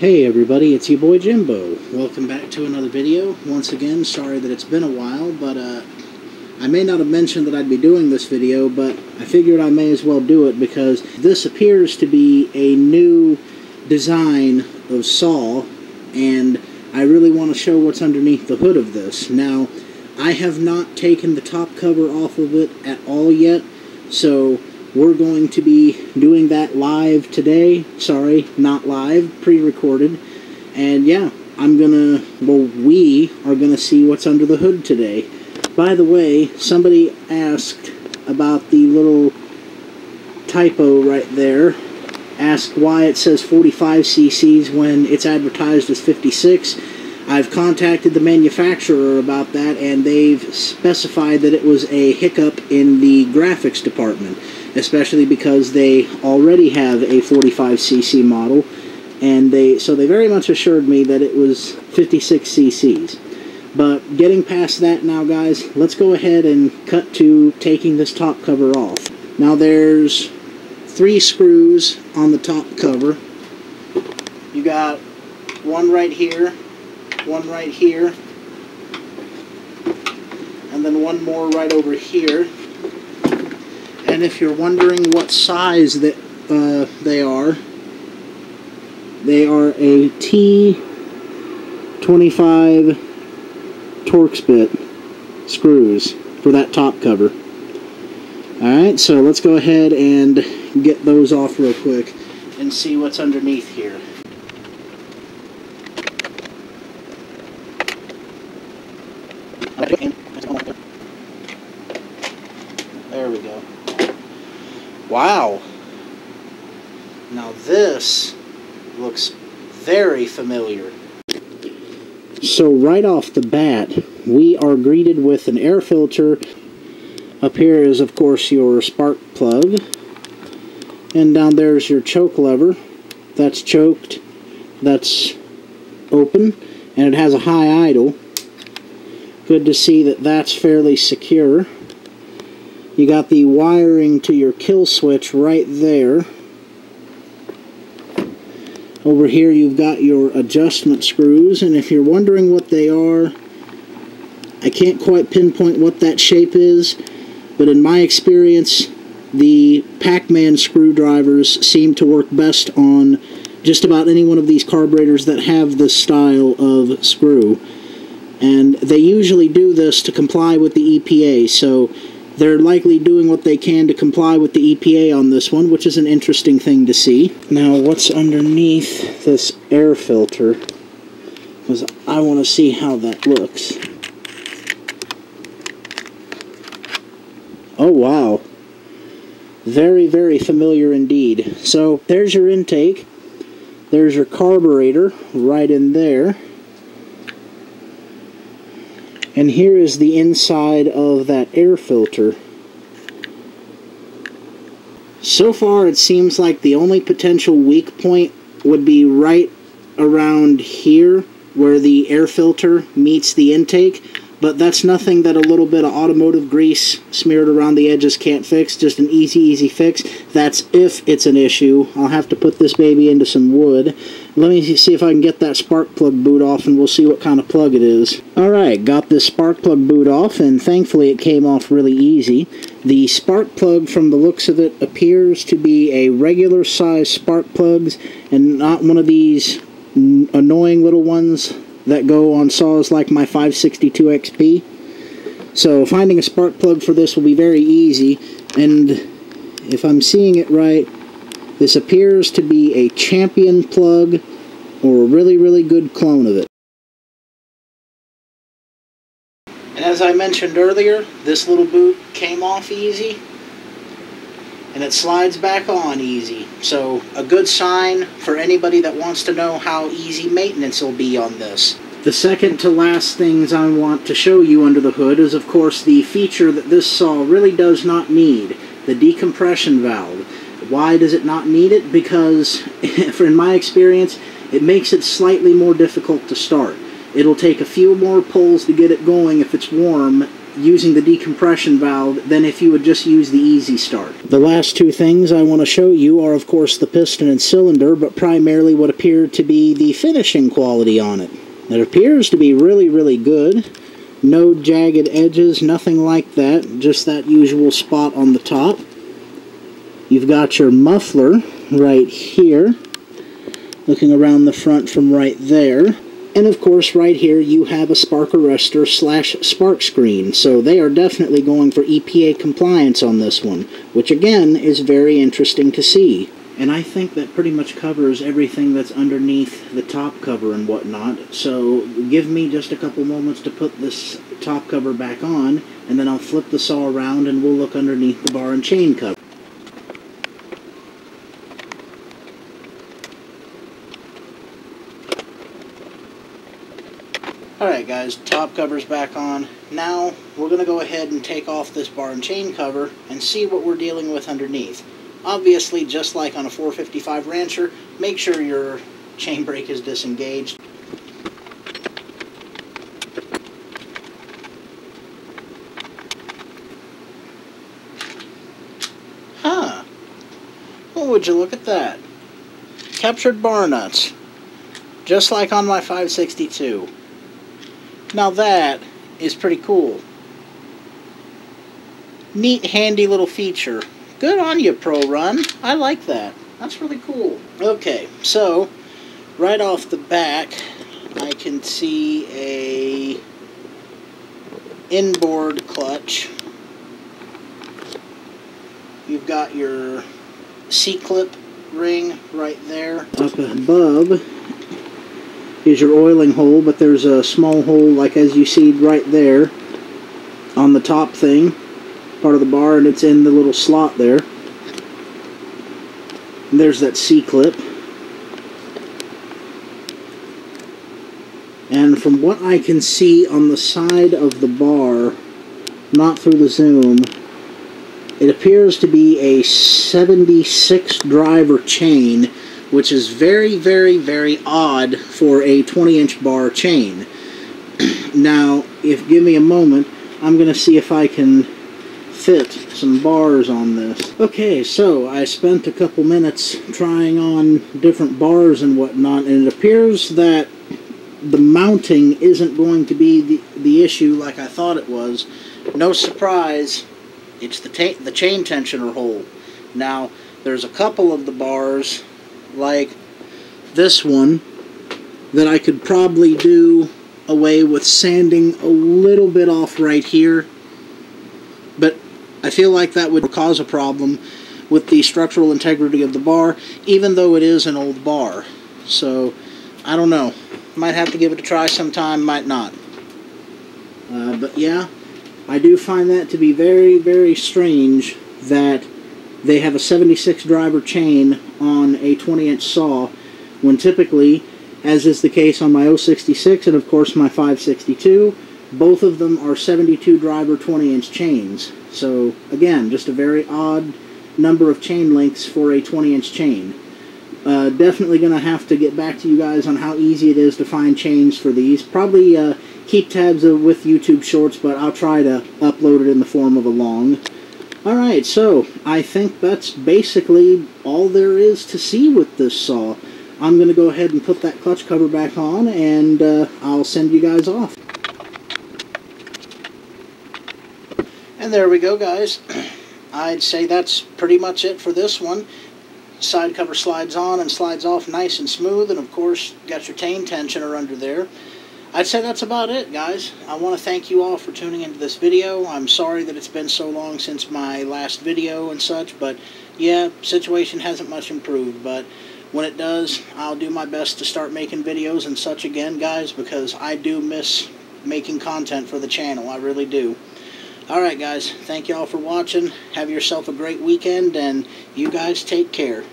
Hey everybody, it's your boy Jimbo. Welcome back to another video. Once again, sorry that it's been a while, but I may not have mentioned that I'd be doing this video, but I figured I may as well do it because this appears to be a new design of saw, and I really want to show what's underneath the hood of this. Now, I have not taken the top cover off of it at all yet, so we're going to be doing that live today. Sorry, not live, pre-recorded. And yeah, we are gonna see what's under the hood today. By the way, somebody asked about the little typo right there. Asked why it says 45 cc's when it's advertised as 56. I've contacted the manufacturer about that, and they've specified that it was a hiccup in the graphics department, especially because they already have a 45cc model, and so they very much assured me that it was 56 cc's. But getting past that now, guys, let's go ahead and cut to taking this top cover off. Now there's 3 screws on the top cover. You got one right here, one right here, and then one more right over here. And if you're wondering what size that they are a T25 Torx bit screws for that top cover. Alright, so let's go ahead and get those off real quick and see what's underneath here. There we go. Wow. Now this looks very familiar. So right off the bat, we are greeted with an air filter. Up here is, of course, your spark plug. And down there is your choke lever. That's choked. That's open. And it has a high idle. Good to see that that's fairly secure. You got the wiring to your kill switch right there. Over here you've got your adjustment screws, and if you're wondering what they are, I can't quite pinpoint what that shape is, but in my experience, the Pac-Man screwdrivers seem to work best on just about any one of these carburetors that have this style of screw. And they usually do this to comply with the EPA, so they're likely doing what they can to comply with the EPA on this one, which is an interesting thing to see. Now, what's underneath this air filter? Because I want to see how that looks. Oh, wow. Very, very familiar indeed. So, there's your intake. There's your carburetor right in there. And here is the inside of that air filter. So far, it seems like the only potential weak point would be right around here, where the air filter meets the intake. But that's nothing that a little bit of automotive grease smeared around the edges can't fix. Just an easy fix. That's if it's an issue. I'll have to put this baby into some wood. Let me see if I can get that spark plug boot off, and we'll see what kind of plug it is. Alright, got this spark plug boot off, and thankfully it came off really easy. The spark plug, from the looks of it, appears to be a regular size spark plugs, and not one of these annoying little ones that go on saws like my 562XP. So finding a spark plug for this will be very easy, and if I'm seeing it right, this appears to be a Champion plug, or a really good clone of it. And as I mentioned earlier, this little boot came off easy, and it slides back on easy. So a good sign for anybody that wants to know how easy maintenance will be on this. The second to last things I want to show you under the hood is, of course, the feature that this saw really does not need, the decompression valve. Why does it not need it? Because, in my experience, it makes it slightly more difficult to start. It'll take a few more pulls to get it going if it's warm, using the decompression valve than if you would just use the easy start. The last two things I want to show you are of course the piston and cylinder, but primarily what appeared to be the finishing quality on it. It appears to be really, really good. No jagged edges, nothing like that, just that usual spot on the top. You've got your muffler right here, looking around the front from right there. And of course right here you have a spark arrestor / spark screen, so they are definitely going for EPA compliance on this one, which again is very interesting to see. And I think that pretty much covers everything that's underneath the top cover and whatnot, so give me just a couple moments to put this top cover back on, and then I'll flip the saw around and we'll look underneath the bar and chain cover. Alright guys, top cover's back on. Now we're going to go ahead and take off this bar and chain cover and see what we're dealing with underneath. Obviously, just like on a 455 Rancher, make sure your chain brake is disengaged. Huh. Well, would you look at that? Captured bar nuts. Just like on my 562. Now that is pretty cool. Neat, handy little feature. Good on you, Prorun. I like that. That's really cool. Okay, so right off the back, I can see a inboard clutch. You've got your C-clip ring right there. Up above is your oiling hole, but there's a small hole, like as you see right there, on the top thing, part of the bar, and it's in the little slot there. And there's that C-clip. And from what I can see on the side of the bar, not through the zoom, it appears to be a 76 driver chain, which is very, very, very odd for a 20-inch bar chain. Now, give me a moment, I'm going to see if I can fit some bars on this. Okay, so I spent a couple minutes trying on different bars and whatnot, and it appears that the mounting isn't going to be the issue like I thought it was. No surprise, it's the chain tensioner hole. Now, there's a couple of the bars, like this one, that I could probably do away with sanding a little bit off right here, but I feel like that would cause a problem with the structural integrity of the bar, even though it is an old bar. So, I don't know. Might have to give it a try sometime, might not. But yeah, I do find that to be very, very strange that they have a 76 driver chain on a 20-inch saw, when typically, as is the case on my 066 and of course my 562, both of them are 72 driver 20-inch chains. So again, just a very odd number of chain lengths for a 20-inch chain. Definitely going to have to get back to you guys on how easy it is to find chains for these. Probably keep tabs with YouTube Shorts, but I'll try to upload it in the form of a long. Alright, so I think that's basically all there is to see with this saw. I'm going to go ahead and put that clutch cover back on, and I'll send you guys off. And there we go, guys. I'd say that's pretty much it for this one. Side cover slides on and slides off nice and smooth, and of course, got your chain tensioner under there. I'd say that's about it, guys. I want to thank you all for tuning into this video. I'm sorry that it's been so long since my last video and such, but yeah, situation hasn't much improved, but when it does, I'll do my best to start making videos and such again, guys, because I do miss making content for the channel. I really do. Alright, guys, thank you all for watching. Have yourself a great weekend, and you guys take care.